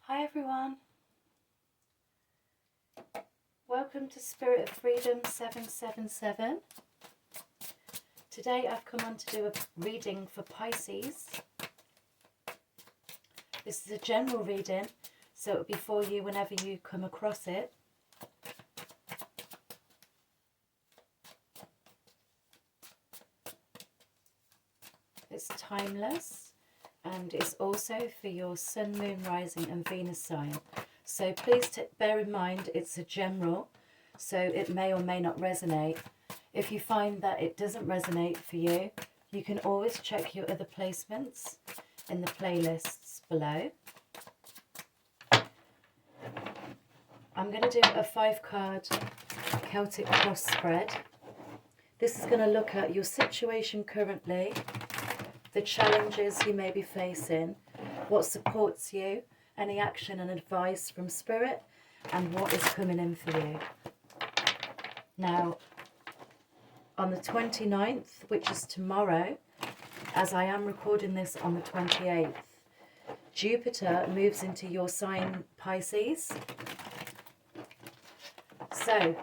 Hi everyone, welcome to Spirit of Freedom 777. Today I've come on to do a reading for Pisces. This is a general reading, so it'll be for you whenever you come across it. It's timeless. And it's also for your Sun, Moon, Rising and Venus sign. So please bear in mind it's a general, so it may or may not resonate. If you find that it doesn't resonate for you, you can always check your other placements in the playlists below. I'm going to do a 5-card Celtic cross spread. This is going to look at your situation currently, the challenges you may be facing, what supports you, any action and advice from Spirit, and what is coming in for you. Now, on the 29th, which is tomorrow, as I am recording this on the 28th, Jupiter moves into your sign Pisces. So,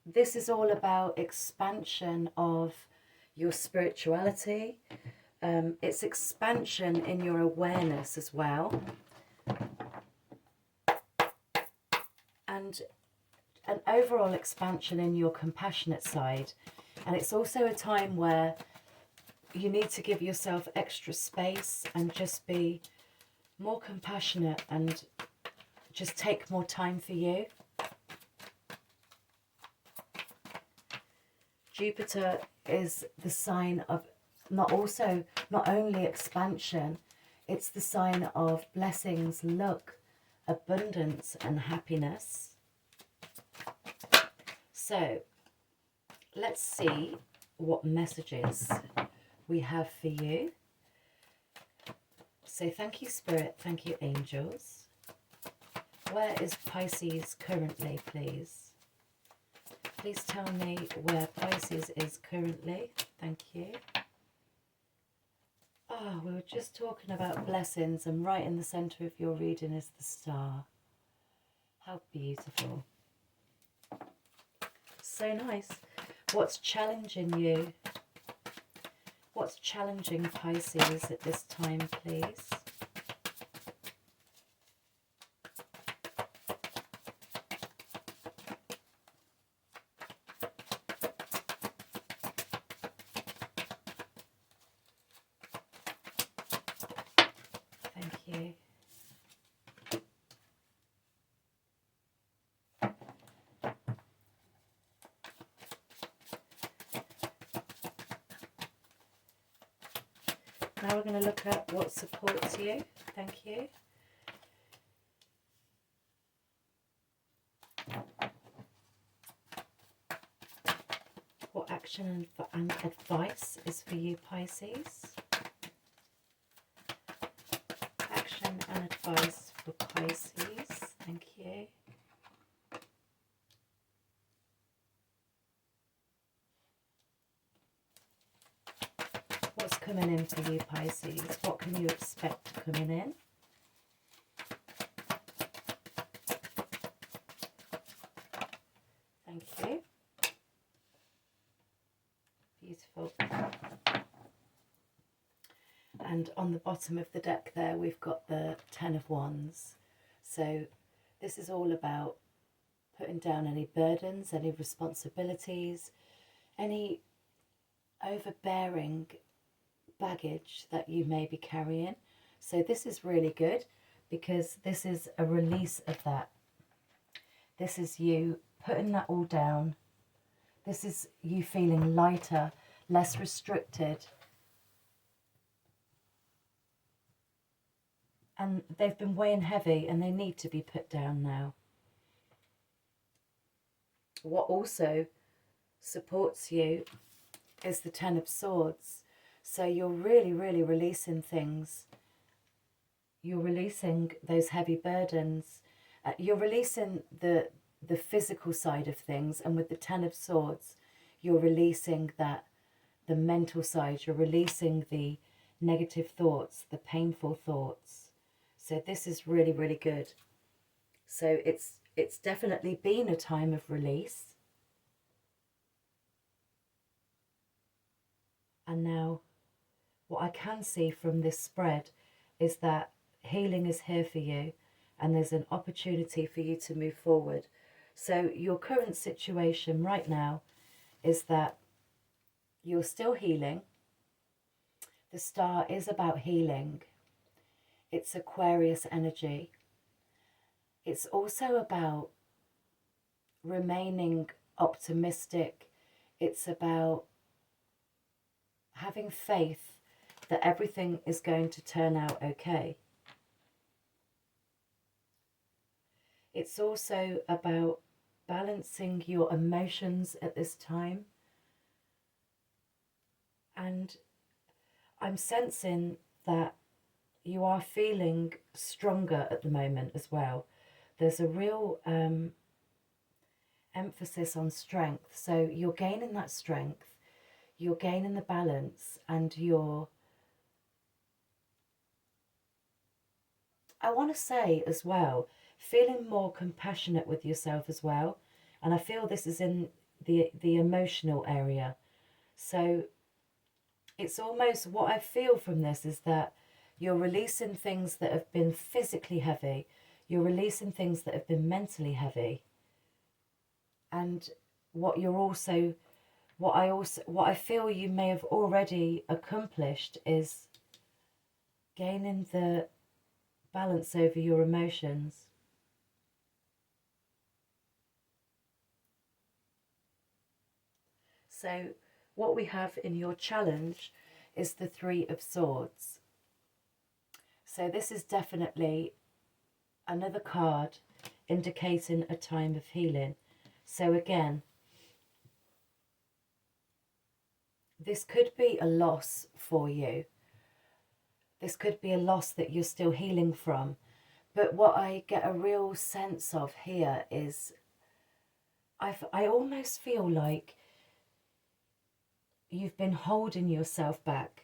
this is all about expansion of your spirituality. It's expansion in your awareness as well, and an overall expansion in your compassionate side. And it's also a time where you need to give yourself extra space and just be more compassionate and just take more time for you. Jupiter is the sign of not only expansion, it's the sign of blessings, luck, abundance and happiness. So let's see what messages we have for you. So thank you Spirit, thank you angels. Where is Pisces currently, please? Please tell me where Pisces is currently. Thank you. Oh, we were just talking about blessings, and right in the centre of your reading is the star. How beautiful. So nice. What's challenging you? What's challenging Pisces at this time, please? Now we're going to look at what supports you. Thank you. What action and advice is for you, Pisces? Action and advice for Pisces. Thank you. What's coming in for you, Pisces? What can you expect coming in? Thank you. Beautiful. And on the bottom of the deck there, we've got the 10 of Wands. So this is all about putting down any burdens, any responsibilities, any overbearing baggage that you may be carrying. So this is really good because this is a release of that. This is you putting that all down. This is you feeling lighter, less restricted. And they've been weighing heavy and they need to be put down now. What also supports you is the 10 of Swords. So you're really, really releasing things. You're releasing those heavy burdens. You're releasing the physical side of things. And with the 10 of Swords, you're releasing the mental side. You're releasing the negative thoughts, the painful thoughts. So this is really, really good. So it's definitely been a time of release. And now what I can see from this spread is that healing is here for you, and there's an opportunity for you to move forward. So your current situation right now is that you're still healing. The star is about healing. It's Aquarius energy. It's also about remaining optimistic. It's about having faith that everything is going to turn out okay. It's also about balancing your emotions at this time. And I'm sensing that you are feeling stronger at the moment as well. There's a real emphasis on strength. So you're gaining that strength, you're gaining the balance, and you're, I want to say as well, feeling more compassionate with yourself as well. And I feel this is in the emotional area. So it's almost, what I feel from this is that you're releasing things that have been physically heavy. You're releasing things that have been mentally heavy. And what I feel you may have already accomplished is gaining the balance over your emotions. So what we have in your challenge is the Three of Swords. So this is definitely another card indicating a time of healing. So again, this could be a loss for you. This could be a loss that you're still healing from. But what I get a real sense of here is I almost feel like you've been holding yourself back.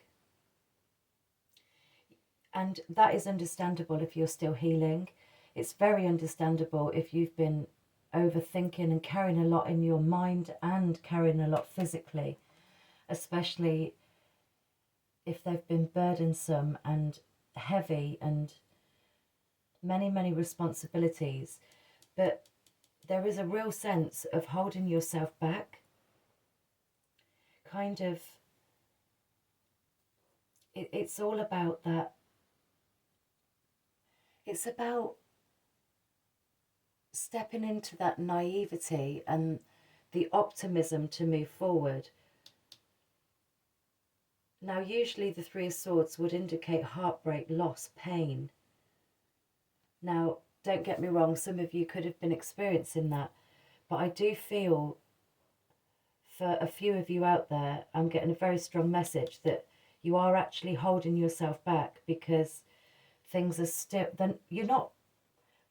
And that is understandable if you're still healing. It's very understandable if you've been overthinking and carrying a lot in your mind and carrying a lot physically, especially if they've been burdensome and heavy and many, many responsibilities. But there is a real sense of holding yourself back. Kind of, it's all about that. It's about stepping into that naivety and the optimism to move forward. Now, usually the Three of Swords would indicate heartbreak, loss, pain. Now, don't get me wrong, some of you could have been experiencing that, but I do feel for a few of you out there, I'm getting a very strong message that you are actually holding yourself back because things are still, then you're not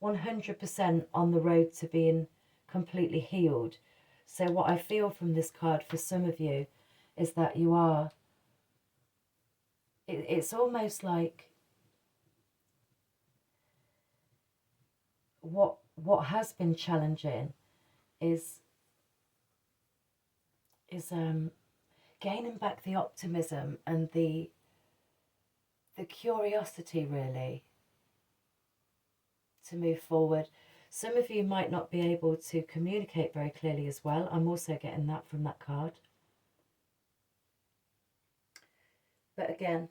100% on the road to being completely healed. So what I feel from this card for some of you is that you are, it's almost like what has been challenging is gaining back the optimism and the curiosity, really, to move forward. Some of you might not be able to communicate very clearly as well. I'm also getting that from that card. But again,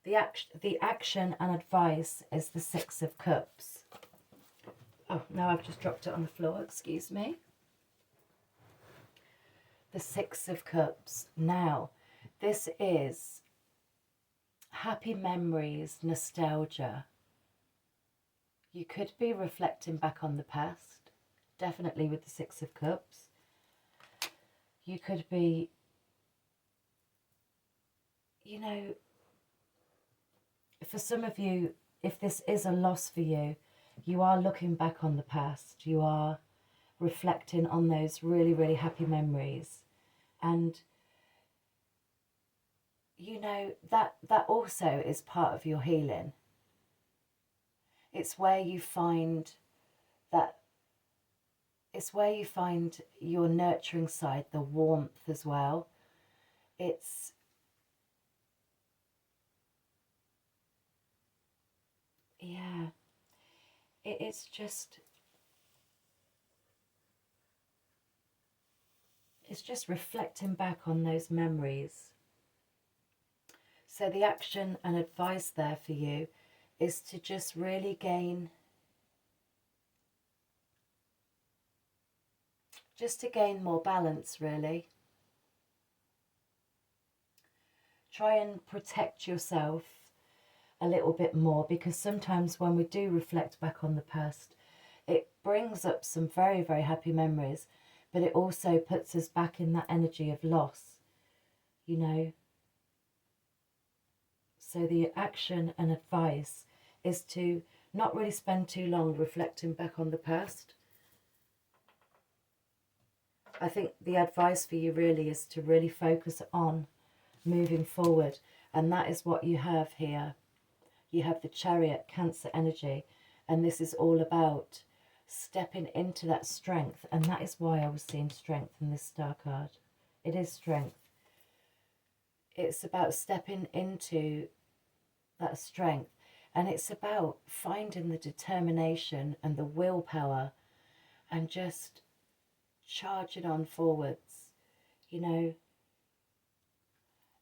the action and advice is the Six of Cups. Oh, now I've just dropped it on the floor, excuse me. The Six of Cups. Now, this is happy memories, nostalgia. You could be reflecting back on the past, definitely with the Six of Cups. You could be, you know, for some of you, if this is a loss for you, you are looking back on the past. You are reflecting on those really, really happy memories. And, you know, that also is part of your healing. It's where you find that, it's where you find your nurturing side, the warmth as well. It's, yeah, it's just, it's just reflecting back on those memories. So the action and advice there for you is to just really gain, just to gain more balance, really. Try and protect yourself a little bit more, because sometimes when we do reflect back on the past, it brings up some very, very happy memories, but it also puts us back in that energy of loss, you know. So the action and advice is to not really spend too long reflecting back on the past. I think the advice for you really is to really focus on moving forward, and that is what you have here. You have the Chariot, Cancer energy, and this is all about stepping into that strength, and that is why I was seeing strength in this star card. It is strength. It's about stepping into that strength, and it's about finding the determination and the willpower and just charging on forwards. You know,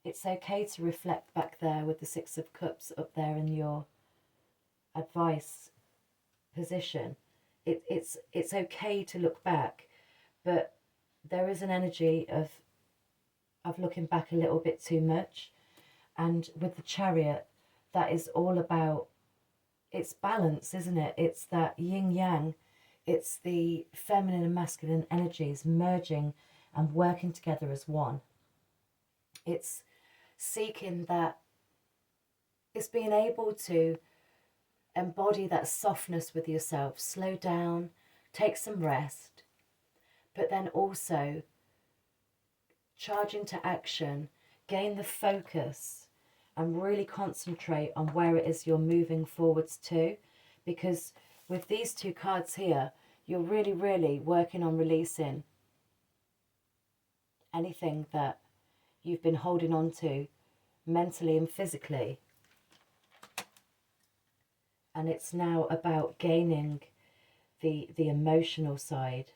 it's okay to reflect back there with the Six of Cups up there in your advice position. It's okay to look back, but there is an energy of looking back a little bit too much. And with the Chariot, that is all about, it's balance, isn't it? It's that yin yang. It's the feminine and masculine energies merging and working together as one. It's seeking that, it's being able to embody that softness with yourself, slow down, take some rest, but then also charge into action, gain the focus, and really concentrate on where it is you're moving forwards to. Because with these two cards here, you're really, really working on releasing anything that you've been holding on to mentally and physically. And it's now about gaining the emotional side.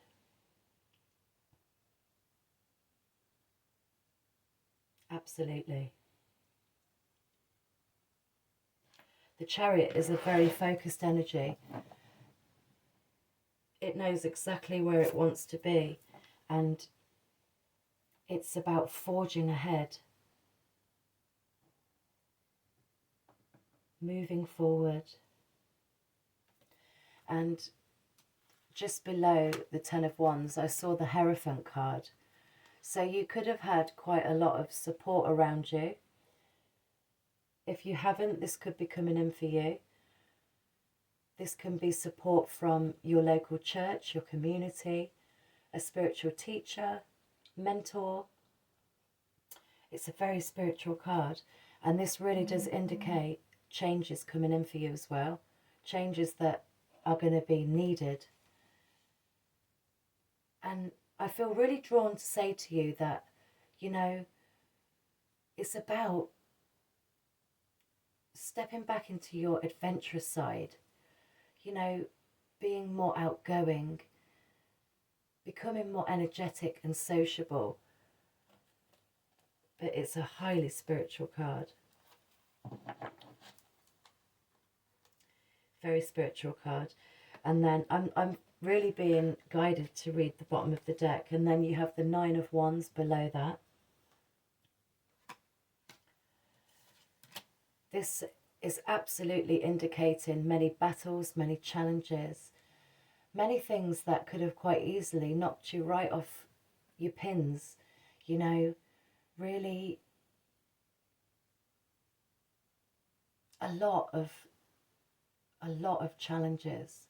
Absolutely. The Chariot is a very focused energy. It knows exactly where it wants to be, and it's about forging ahead, moving forward. And just below the Ten of Wands, I saw the Hierophant card. So you could have had quite a lot of support around you. If you haven't, this could be coming in for you. This can be support from your local church, your community, a spiritual teacher, mentor. It's a very spiritual card, and this really does indicate changes coming in for you as well. Changes that are going to be needed. And I feel really drawn to say to you that, you know, it's about stepping back into your adventurous side, you know, being more outgoing, becoming more energetic and sociable. But it's a highly spiritual card. Very spiritual card. And then I'm really being guided to read the bottom of the deck, and then you have the Nine of Wands below that. This is absolutely indicating many battles, many challenges, many things that could have quite easily knocked you right off your pins, you know, really a lot of challenges.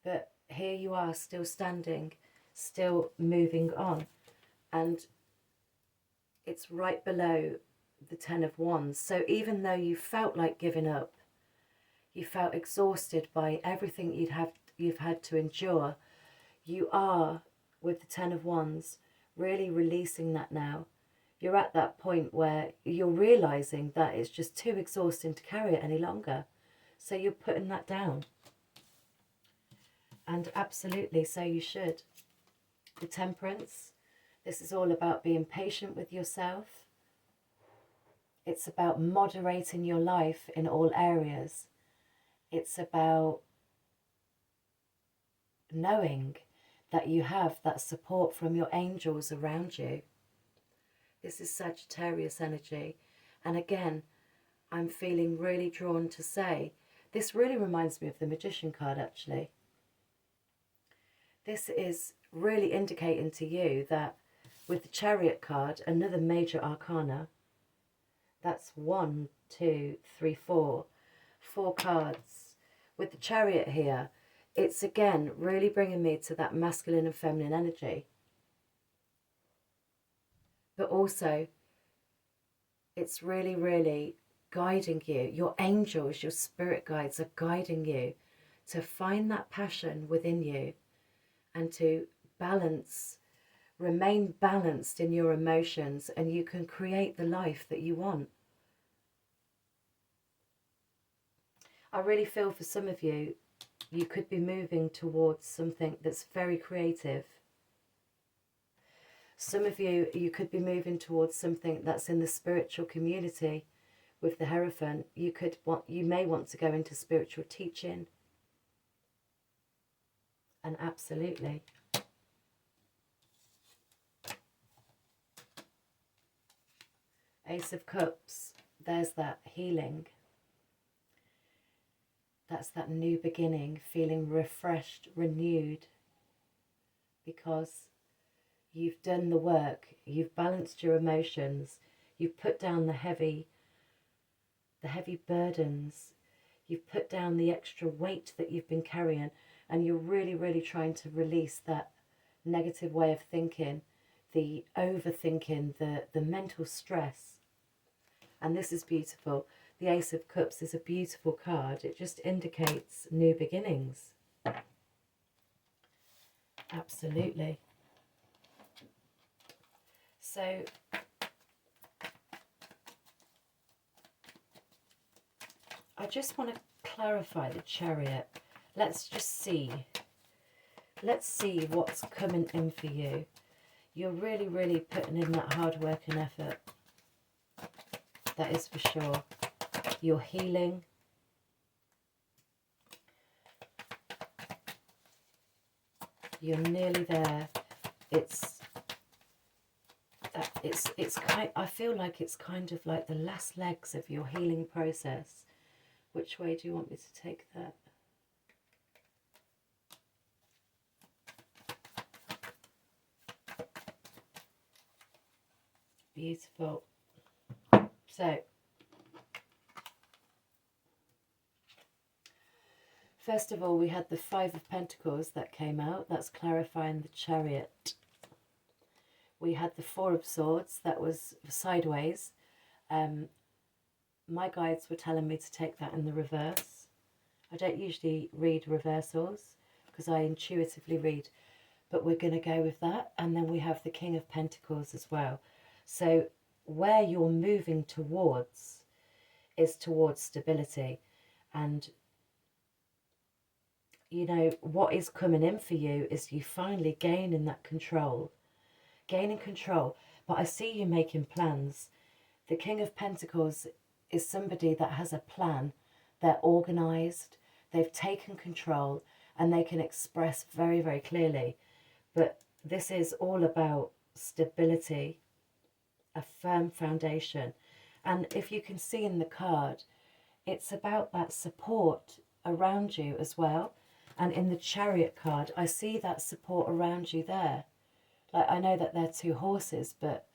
But here you are, still standing, still moving on. And it's right below the Ten of Wands. So even though you felt like giving up, You felt exhausted by everything you've had to endure. You are, with the Ten of Wands, really releasing that now. You're at that point where you're realizing that it's just too exhausting to carry it any longer. So you're putting that down. And absolutely, so you should. The Temperance, this is all about being patient with yourself. It's about moderating your life in all areas. It's about knowing that you have that support from your angels around you. This is Sagittarius energy. And again, I'm feeling really drawn to say, this really reminds me of the Magician card actually. This is really indicating to you that with the Chariot card, another major arcana, that's 1, 2, 3, 4 cards. With the Chariot here, it's again really bringing me to that masculine and feminine energy. But also, it's really, really guiding you. Your angels, your spirit guides are guiding you to find that passion within you and to balance, remain balanced in your emotions, and you can create the life that you want. I really feel for some of you, you could be moving towards something that's very creative. Some of you, you could be moving towards something that's in the spiritual community. With the Hierophant, you may want to go into spiritual teaching. And absolutely. Ace of Cups, there's that healing. That's that new beginning, feeling refreshed, renewed. Because you've done the work, you've balanced your emotions, you've put down the heavy burdens, you've put down the extra weight that you've been carrying, and you're really, really trying to release that negative way of thinking, the overthinking, the mental stress. And this is beautiful. The Ace of Cups is a beautiful card. It just indicates new beginnings. Absolutely. So I just want to clarify the Chariot. Let's just see. Let's see what's coming in for you. You're really, really putting in that hard work and effort. That is for sure. You're healing. You're nearly there. I feel like it's kind of like the last legs of your healing process. Which way do you want me to take that? Beautiful. So, first of all, we had the Five of Pentacles that came out. That's clarifying the Chariot. We had the Four of Swords. That was sideways. My guides were telling me to take that in the reverse. I don't usually read reversals because I intuitively read. But we're going to go with that. And then we have the King of Pentacles as well. So where you're moving towards is towards stability. And, you know, what is coming in for you is you finally gaining that control. Gaining control. But I see you making plans. The King of Pentacles is somebody that has a plan. They're organised. They've taken control. And they can express very, very clearly. But this is all about stability. A firm foundation. And if you can see in the card, it's about that support around you as well. And in the Chariot card, I see that support around you there. Like, I know that they're two horses, but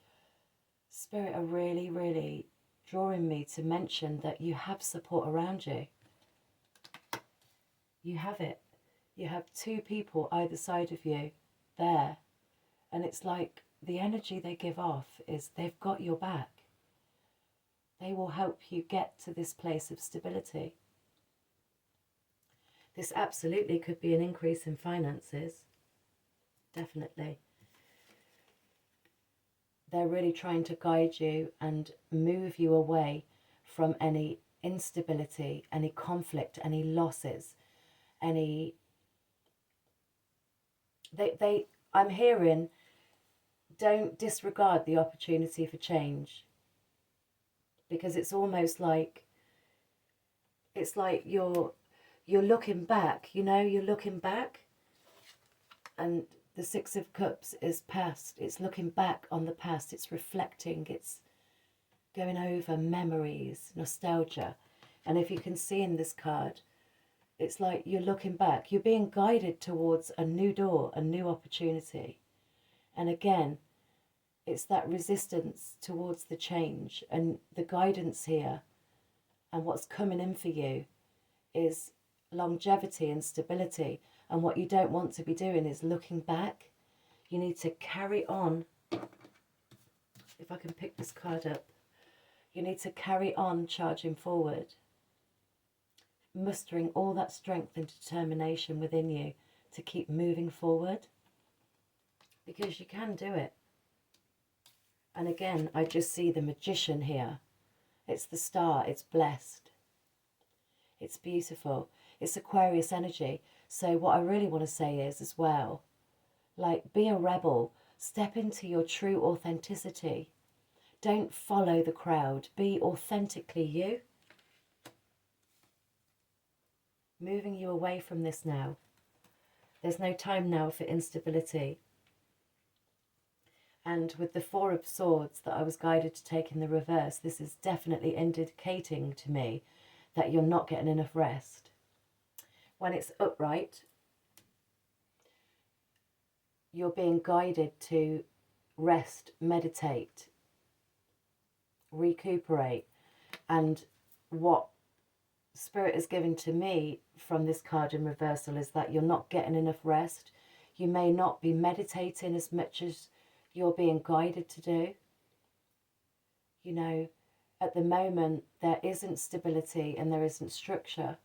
Spirit are really, really drawing me to mention that you have support around you. You have it. You have two people either side of you there. And it's like the energy they give off is they've got your back. They will help you get to this place of stability. This absolutely could be an increase in finances. Definitely. They're really trying to guide you and move you away from any instability, any conflict, any losses, any... I'm hearing, don't disregard the opportunity for change, because it's almost like, it's like you're looking back, you know, you're looking back, and the Six of Cups is past. It's looking back on the past. It's reflecting. It's going over memories, nostalgia. And if you can see in this card, it's like you're looking back. You're being guided towards a new door, a new opportunity. And again, it's that resistance towards the change, and the guidance here and what's coming in for you is longevity and stability. And what you don't want to be doing is looking back. You need to carry on. If I can pick this card up, you need to carry on charging forward, mustering all that strength and determination within you to keep moving forward, because you can do it. And again, I just see the Magician here. It's the star. It's blessed. It's beautiful. It's Aquarius energy. So what I really want to say is as well, like, be a rebel. Step into your true authenticity. Don't follow the crowd. Be authentically you. Moving you away from this now. There's no time now for instability. And with the Four of Swords that I was guided to take in the reverse, this is definitely indicating to me that you're not getting enough rest. When it's upright, you're being guided to rest, meditate, recuperate. And what Spirit is giving to me from this card in reversal is that you're not getting enough rest. You may not be meditating as much as you're being guided to do. You know, at the moment there isn't stability and there isn't structure.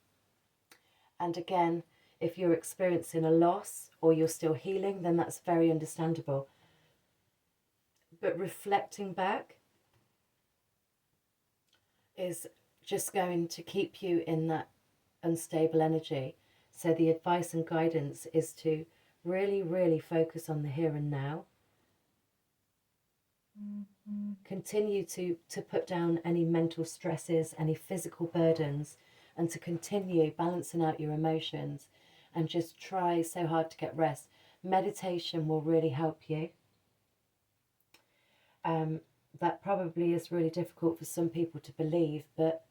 And again, if you're experiencing a loss or you're still healing, then that's very understandable. But reflecting back is just going to keep you in that unstable energy. So the advice and guidance is to really, really focus on the here and now. Continue to put down any mental stresses, any physical burdens, and to continue balancing out your emotions, and just try so hard to get rest. Meditation will really help you. That probably is really difficult for some people to believe, but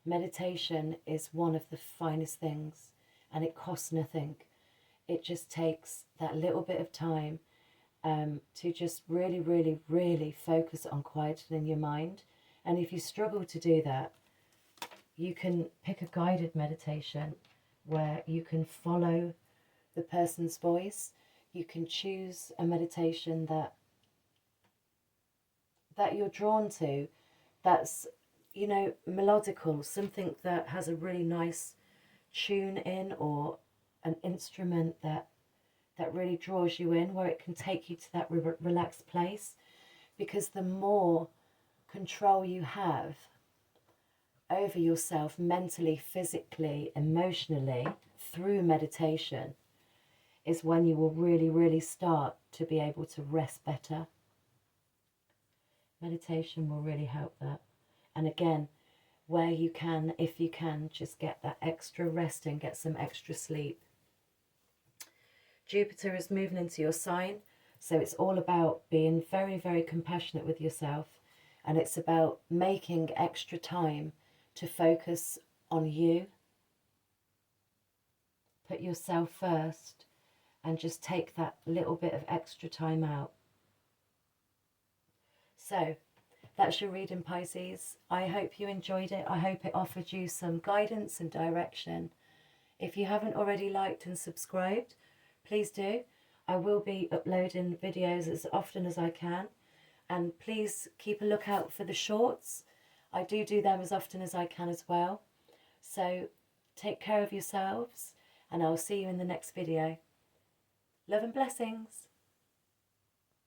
meditation is one of the finest things, and it costs nothing. It just takes that little bit of time to just really, really, really focus on quietening your mind. And if you struggle to do that, you can pick a guided meditation where you can follow the person's voice. You can choose a meditation that you're drawn to, that's, you know, melodical, something that has a really nice tune in, or an instrument that really draws you in, where it can take you to that relaxed place. Because the more control you have over yourself mentally, physically, emotionally, through meditation, is when you will really, really start to be able to rest better. Meditation will really help that. And again, where you can, if you can, just get that extra rest and get some extra sleep. Jupiter is moving into your sign, so it's all about being very, very compassionate with yourself, and it's about making extra time to focus on you. Put yourself first and just take that little bit of extra time out. So that's your reading, Pisces. I hope you enjoyed it. I hope it offered you some guidance and direction. If you haven't already liked and subscribed, please do. I will be uploading videos as often as I can. And please keep a lookout for the shorts. I do them as often as I can as well. So take care of yourselves, and I'll see you in the next video. Love and blessings.